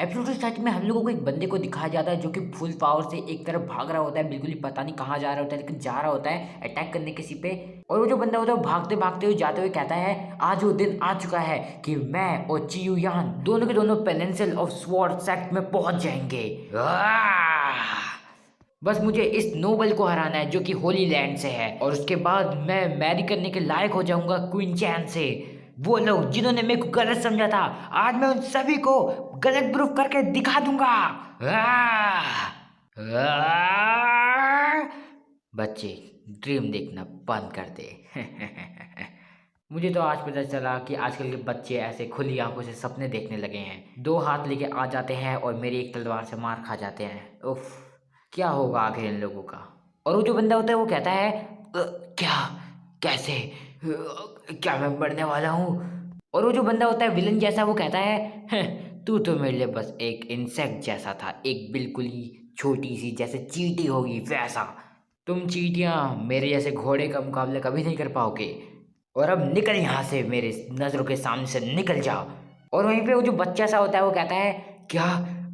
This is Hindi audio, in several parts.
एब्सोल्युटली सच में हम लोगों को एक बंदे को दिखाया जाता है जो कि फुल पावर से एक तरफ भाग रहा होता है, बिल्कुल ही पता नहीं कहाँ जा रहा होता है, लेकिन जा रहा होता है अटैक करने किसी पे। और वो जो बंदा होता है वो भागते भागते हुए जाते हुए कहता है आज वो दिन आ चुका है कि मैं और चियू यान दोनों के दोनों पेनिनसुला ऑफ स्वॉर्ड सेक्ट में पहुंच जाएंगे। बस मुझे इस नोबल को हराना है जो कि होली लैंड से है, और उसके बाद मैं मैरी करने के लायक हो जाऊंगा क्वीन चैन से। वो लोग जिन्होंने मेरे को गलत समझा था, आज मैं उन सभी को गलत प्रूफ करके दिखा दूंगा। आह! आह! बच्चे ड्रीम देखना बंद कर दे। मुझे तो आज पता चला कि आजकल के बच्चे ऐसे खुली आंखों से सपने देखने लगे हैं, दो हाथ लेके आ जाते हैं और मेरी एक तलवार से मार खा जाते हैं। उफ, क्या होगा आखिर इन लोगों का। और वो जो बंदा होता है वो कहता है क्या, कैसे, क्या मैं मरने वाला हूँ। और वो जो बंदा होता है विलन जैसा वो कहता है तू तो मेरे लिए बस एक इंसेक्ट जैसा था, एक बिल्कुल ही छोटी सी जैसे चींटी होगी वैसा। तुम चींटियां मेरे जैसे घोड़े का मुकाबला कभी नहीं कर पाओगे, और अब निकल यहाँ से, मेरे नज़रों के सामने से निकल जाओ। और वहीं पे वो जो बच्चा सा होता है वो कहता है क्या,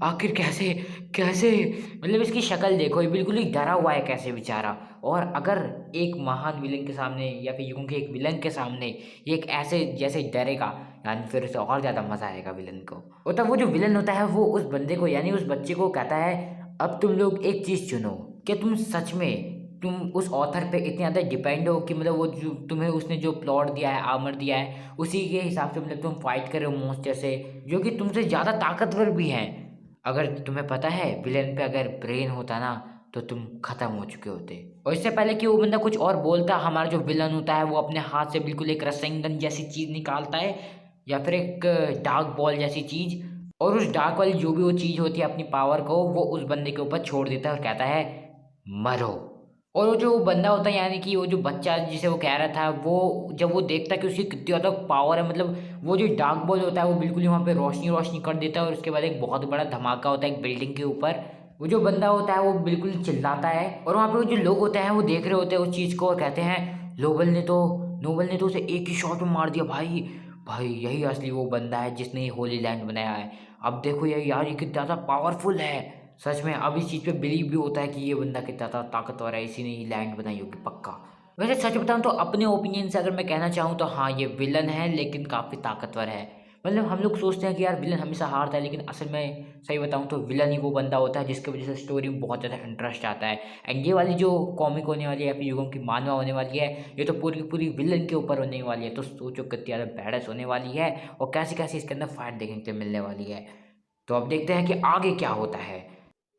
आखिर कैसे, कैसे, मतलब इसकी शक्ल देखो, ये बिल्कुल ही डरा हुआ है कैसे बेचारा। और अगर एक महान विलन के सामने या फिर यूं कि एक विलन के सामने ये एक ऐसे जैसे डरेगा, यानी फिर उसे और ज़्यादा मज़ा आएगा विलन को। और तब वो जो विलन होता है वो उस बंदे को यानी उस बच्चे को कहता है अब तुम लोग एक चीज़ चुनो, कि तुम सच में तुम उस ऑथर पे इतने ज़्यादा डिपेंड हो कि मतलब वो जो तुम्हें उसने जो प्लॉट दिया है, आर्मर दिया है, उसी के हिसाब से मतलब तुम फाइट कर रहे हो मॉन्स्टर से जो कि तुमसे ज़्यादा ताकतवर भी हैं। अगर तुम्हें पता है विलेन पे अगर ब्रेन होता ना तो तुम खत्म हो चुके होते। और इससे पहले कि वो बंदा कुछ और बोलता, हमारा जो विलन होता है वो अपने हाथ से बिल्कुल एक रसेंगन जैसी चीज़ निकालता है, या फिर एक डार्क बॉल जैसी चीज़, और उस डार्क वाली जो भी वो चीज़ होती है अपनी पावर को वो उस बंदे के ऊपर छोड़ देता है और कहता है मरो। और वो जो बंदा होता है यानी कि वो जो बच्चा जिसे वो कह रहा था, वो जब वो देखता है कि उसकी कितनी ज़्यादा पावर है, मतलब वो जो डार्क बॉल होता है वो बिल्कुल ही वहाँ पे रोशनी रोशनी कर देता है, और उसके बाद एक बहुत बड़ा धमाका होता है एक बिल्डिंग के ऊपर। वो जो बंदा होता है वो बिल्कुल चिल्लाता है, और वहाँ पे वो जो लोग होते हैं वो देख रहे होते हैं उस चीज़ को और कहते हैं नोबल ने तो उसे एक ही शॉट में मार दिया भाई। भाई यही असली वो बंदा है जिसने ये होली लैंड बनाया है। अब देखो ये यार, ये कितना ज़्यादा पावरफुल है। सच में अब इस चीज़ पे बिलीव भी होता है कि ये बंदा कितना ताकतवर है, इसी ने ही लैंड बनाई होगी पक्का। वैसे सच बताऊं तो अपने ओपिनियन से अगर मैं कहना चाहूँ तो हाँ ये विलन है, लेकिन काफ़ी ताकतवर है। मतलब हम लोग सोचते हैं कि यार विलन हमेशा हारता है, लेकिन असल में सही बताऊं तो विलन ही वो बंदा होता है जिसकी वजह से स्टोरी में बहुत ज़्यादा इंटरेस्ट आता है। एंड ये वाली जो कॉमिक होने वाली है या फिर युगों की मानवा होने वाली है, ये तो पूरी की पूरी विलन के ऊपर होने वाली है। तो सोचो कितनी ज़्यादा बैडस होने वाली है, और कैसी कैसी इसके अंदर फाइट देखने के लिए मिलने वाली है। तो अब देखते हैं कि आगे क्या होता है।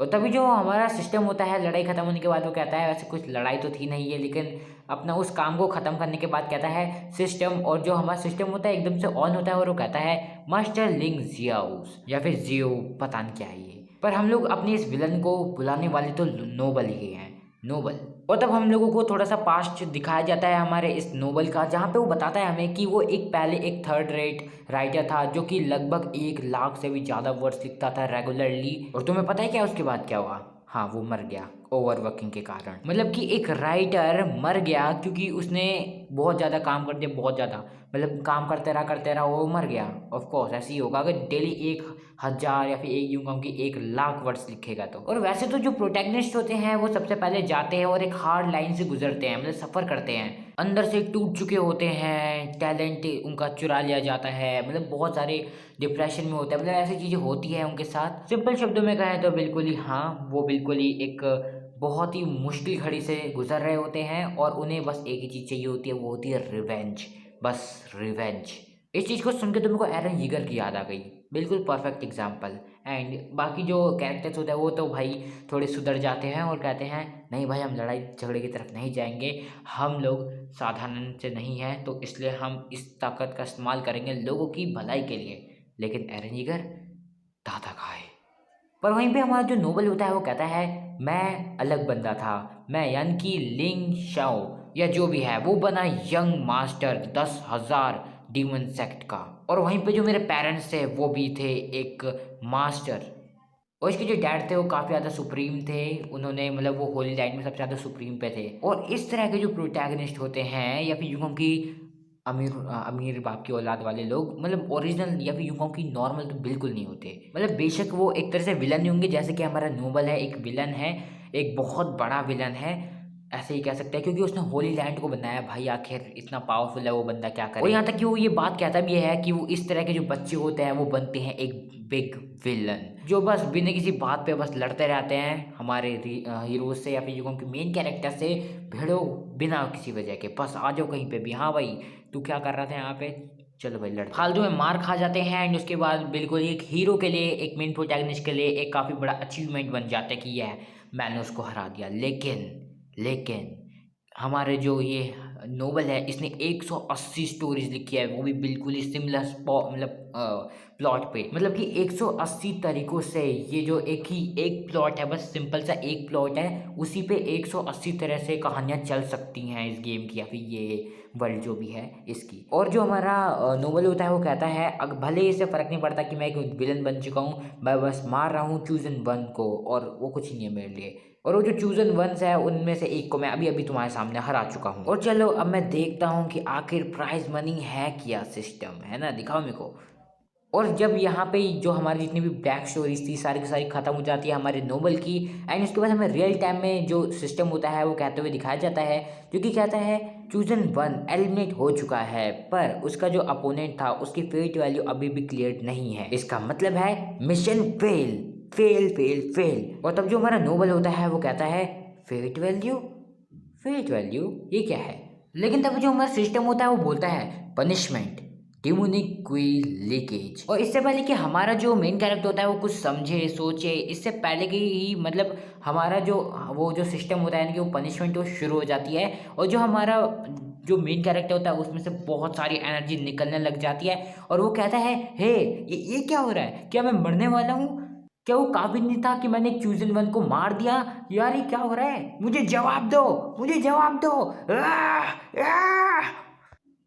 और तभी जो हमारा सिस्टम होता है लड़ाई खत्म होने के बाद वो कहता है, वैसे कुछ लड़ाई तो थी नहीं है, लेकिन अपना उस काम को ख़त्म करने के बाद कहता है सिस्टम, और जो हमारा सिस्टम होता है एकदम से ऑन होता है और वो कहता है मास्टर लिंग जियाउस या फिर जियो, पता नहीं क्या है ये। पर हम लोग अपने इस विलन को बुलाने वाले तो नोबल ही हैं, नोबल। और तब हम लोगों को थोड़ा सा पास्ट दिखाया जाता है हमारे इस नोबल का, जहाँ पे वो बताता है हमें कि वो एक पहले एक थर्ड रेट राइटर था जो कि लगभग 1 लाख से भी ज़्यादा वर्ड्स लिखता था रेगुलरली। और तुम्हें पता है क्या उसके बाद क्या हुआ? हाँ, वो मर गया ओवरवर्किंग के कारण। मतलब कि एक राइटर मर गया क्योंकि उसने बहुत ज़्यादा काम कर दिया, बहुत ज़्यादा, मतलब काम करते रहा वो मर गया। ऑफ कोर्स ऐसे ही होगा अगर डेली 1,000 या फिर एक यूं कहूँ कि 1 लाख वर्ड्स लिखेगा तो। और वैसे तो जो प्रोटैगनिस्ट होते हैं वो सबसे पहले जाते हैं और एक हार्ड लाइन से गुजरते हैं, मतलब सफ़र करते हैं, अंदर से टूट चुके होते हैं, टैलेंट उनका चुरा लिया जाता है, मतलब बहुत सारे डिप्रेशन में होते हैं, मतलब ऐसी चीज़ें होती हैं उनके साथ। सिंपल शब्दों में कहें तो बिल्कुल ही हाँ, वो बिल्कुल ही एक बहुत ही मुश्किल घड़ी से गुजर रहे होते हैं, और उन्हें बस एक ही चीज़ चाहिए होती है, वो होती है रिवेंज, बस रिवेंज। इस चीज़ को सुन के तो मेरे को एरन यीगर की याद आ गई, बिल्कुल परफेक्ट एग्जाम्पल। एंड बाकी जो कैरेक्टर्स होते हैं वो तो भाई थोड़े सुधर जाते हैं और कहते हैं नहीं भाई हम लड़ाई झगड़े की तरफ नहीं जाएंगे, हम लोग साधारण से नहीं हैं, तो इसलिए हम इस ताकत का इस्तेमाल करेंगे लोगों की भलाई के लिए। लेकिन एरन यीगर दादा खाए। पर वहीं पे हमारा जो नोबल होता है वो कहता है मैं अलग बंदा था, मैं यानी कि लिंग शाओ या जो भी है वो बना यंग मास्टर 10,000 डीमन सेक्ट का। और वहीं पे जो मेरे पेरेंट्स थे वो भी थे एक मास्टर, और इसके जो डैड थे वो काफ़ी ज़्यादा सुप्रीम थे, उन्होंने मतलब वो होली लाइट में सबसे ज़्यादा सुप्रीम पे थे। और इस तरह के जो प्रोटैगनिस्ट होते हैं या फिर यूँ कि अमीर बाप की औलाद वाले लोग मतलब ओरिजिनल या फिर यूं कहूं कि नॉर्मल तो बिल्कुल नहीं होते। मतलब बेशक वो एक तरह से विलन नहीं होंगे, जैसे कि हमारा नोबल है एक विलन है, एक बहुत बड़ा विलन है, ऐसे ही कह सकते हैं, क्योंकि उसने होली लैंड को बनाया भाई, आखिर इतना पावरफुल है वो बंदा, क्या करे। और यहाँ तक कि वो ये बात कहता भी है कि वो इस तरह के जो बच्चे होते हैं वो बनते हैं एक बिग विलन, जो बस बिना किसी बात पे बस लड़ते रहते हैं हमारे हीरो से या फिर जो उनके मेन कैरेक्टर से, भिड़ो बिना किसी वजह के, बस आ जाओ कहीं पे भी, हाँ भाई तू क्या कर रहा था यहाँ पे, चलो भाई लड़ते, फालतू में मार खा जाते हैं। एंड उसके बाद बिल्कुल एक हीरो के लिए, एक मेन प्रोटैगनिस्ट के लिए एक काफ़ी बड़ा अचीवमेंट बन जाता है कि यह मैंने उसको हरा दिया। लेकिन हमारे जो ये नोबल है इसने 180 स्टोरीज लिखी है, वो भी बिल्कुल ही सिमिलर मतलब प्लॉट पे, मतलब कि 180 तरीकों से, ये जो एक प्लॉट है, बस सिंपल सा एक प्लॉट है, उसी पे 180 तरह से कहानियाँ चल सकती हैं इस गेम की या फिर ये वर्ल्ड जो भी है इसकी। और जो हमारा नोबल होता है वो कहता है भले ही इससे फ़र्क नहीं पड़ता कि मैं एक विलन बन चुका हूँ, मैं बस मार रहा हूँ चूजन वन को, और वो कुछ नहीं है मेरे लिए, और वो जो चूजन वंस है उनमें से एक को मैं अभी अभी तुम्हारे सामने हरा चुका हूँ। और चलो अब मैं देखता हूँ कि आखिर प्राइज मनी है क्या सिस्टम है ना, दिखाओ मेरे को। और जब यहाँ पे जो हमारी जितनी भी बैक स्टोरीज थी सारी की सारी ख़त्म हो जाती है हमारे नोबल की, एंड उसके बाद हमें रियल टाइम में जो सिस्टम होता है वो कहते हुए दिखाया जाता है, जो कि कहता है चूजन वन एलिमिनेट हो चुका है, पर उसका जो अपोनेंट था उसकी फेट वैल्यू अभी भी क्लियर नहीं है, इसका मतलब है mission fail fail fail fail. और तब जो हमारा नोबल होता है वो कहता है फेट वैल्यू, फेट वैल्यू ये क्या है, लेकिन तब जो हमारा सिस्टम होता है वो बोलता है पनिशमेंट डिमोनिक क्वील लीकेज। और इससे पहले कि हमारा जो मेन कैरेक्टर होता है वो कुछ समझे सोचे, इससे पहले कि ही मतलब हमारा जो वो जो सिस्टम होता है यानी कि वो पनिशमेंट वो शुरू हो जाती है, और जो हमारा जो मेन कैरेक्टर होता है उसमें से बहुत सारी एनर्जी निकलने लग जाती है, और वो कहता है हे ये क्या हो रहा है, क्या मैं मरने वाला हूँ, क्या वो काबिल नहीं था कि मैंने चूजन वन को मार दिया, यार ये क्या हो रहा है, मुझे जवाब दो, मुझे जवाब दो। आह! आह!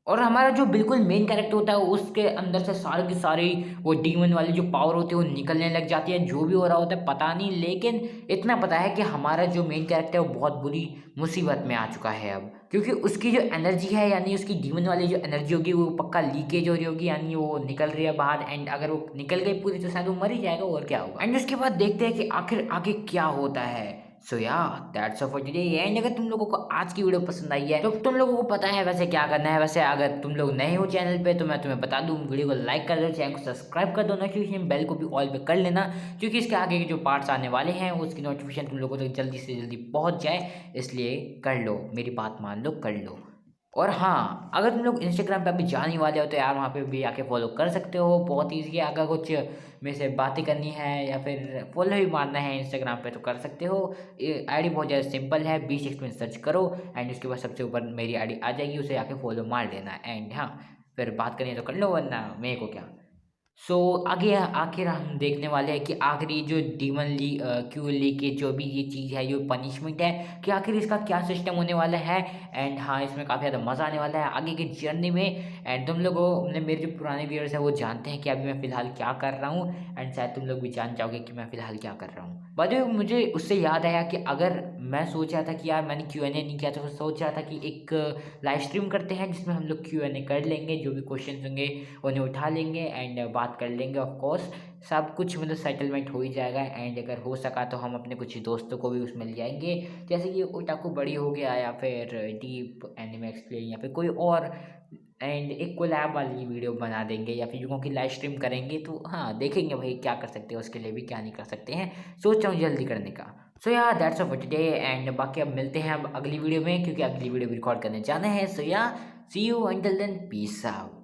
और हमारा जो बिल्कुल मेन कैरेक्टर होता है उसके अंदर से सारी की सारी वो डीमन वाली जो पावर होती है वो निकलने लग जाती है, जो भी हो रहा होता है पता नहीं, लेकिन इतना पता है कि हमारा जो मेन कैरेक्टर है वो बहुत बुरी मुसीबत में आ चुका है अब, क्योंकि उसकी जो एनर्जी है यानी उसकी डीमन वाली जो एनर्जी होगी वो पक्का लीकेज हो रही होगी, यानी वो निकल रही है बाहर, एंड अगर वो निकल गई पूरी तो शायद वो मर ही जाएगा, और क्या होगा। एंड उसके बाद देखते हैं कि आखिर आगे क्या होता है। सो या that's all for today. And अगर तुम लोगों को आज की वीडियो पसंद आई है तो तुम लोगों को पता है वैसे क्या करना है। वैसे अगर तुम लोग नए हो चैनल पे तो मैं तुम्हें बता दूं, वीडियो को लाइक कर दो, चैनल को सब्सक्राइब कर दो, नोटिफिकेशन बेल को भी ऑल पे कर लेना, क्योंकि इसके आगे के जो पार्ट्स आने वाले हैं उसकी नोटिफिकेशन तुम लोगों तक जल्दी से जल्दी पहुंच जाए, इसलिए कर लो, मेरी बात मान लो, कर लो। और हाँ, अगर तुम लोग इंस्टाग्राम पे अभी जाने वाले हो तो यार वहाँ पे भी आके फॉलो कर सकते हो, बहुत ईजी है। अगर कुछ मेरे से बातें करनी है या फिर फॉलो भी मारना है इंस्टाग्राम पे तो कर सकते हो। आईडी बहुत ज़्यादा सिंपल है, B6 में सर्च करो एंड उसके बाद सबसे ऊपर मेरी आईडी आ जाएगी, उसे आके फॉलो मार लेना। एंड हाँ, फिर बात करनी है तो कर लो, वरना मेरे को क्या। सो आगे आखिर हम देखने वाले हैं कि आखिर ये जो डीमन क्यू लीकेज जो भी ये चीज़ है, जो पनिशमेंट है, कि आखिर इसका क्या सिस्टम होने वाला है। एंड हाँ, इसमें काफ़ी ज़्यादा मज़ा आने वाला है आगे की जर्नी में। एंड तुम लोगों मतलब मेरे जो पुराने व्यूअर्स हैं वो जानते हैं कि अभी मैं फ़िलहाल क्या कर रहा हूँ, एंड शायद तुम लोग भी जान जाओगे कि मैं फ़िलहाल क्या कर रहा हूँ। बाय द वे मुझे उससे याद आया कि अगर मैं सोच रहा था कि यार मैंने Q&A नहीं किया, तो सोच रहा था कि एक लाइव स्ट्रीम करते हैं जिसमें हम लोग Q&A कर लेंगे, जो भी क्वेश्चन होंगे उन्हें उठा लेंगे एंड बात कर लेंगे। ऑफ कोर्स सब कुछ मतलब सेटलमेंट हो ही जाएगा, एंड अगर हो सका तो हम अपने कुछ दोस्तों को भी उसमें ले जाएंगे, जैसे कि ओटाकू बड़ी हो गया या फिर डीप एनिमे एक्सप्लेन या फिर कोई और, एंड एक कोलैब वाली वीडियो बना देंगे या फिर क्योंकि लाइव स्ट्रीम करेंगे तो हाँ देखेंगे भाई क्या कर सकते हैं, उसके लिए भी क्या नहीं कर सकते हैं, सोच रहा हूँ जल्दी करने का। सो या that's all for today, and बाकी अब मिलते हैं अब अगली वीडियो में, क्योंकि अगली वीडियो भी रिकॉर्ड करने जाना है। So yeah see you until then, peace out.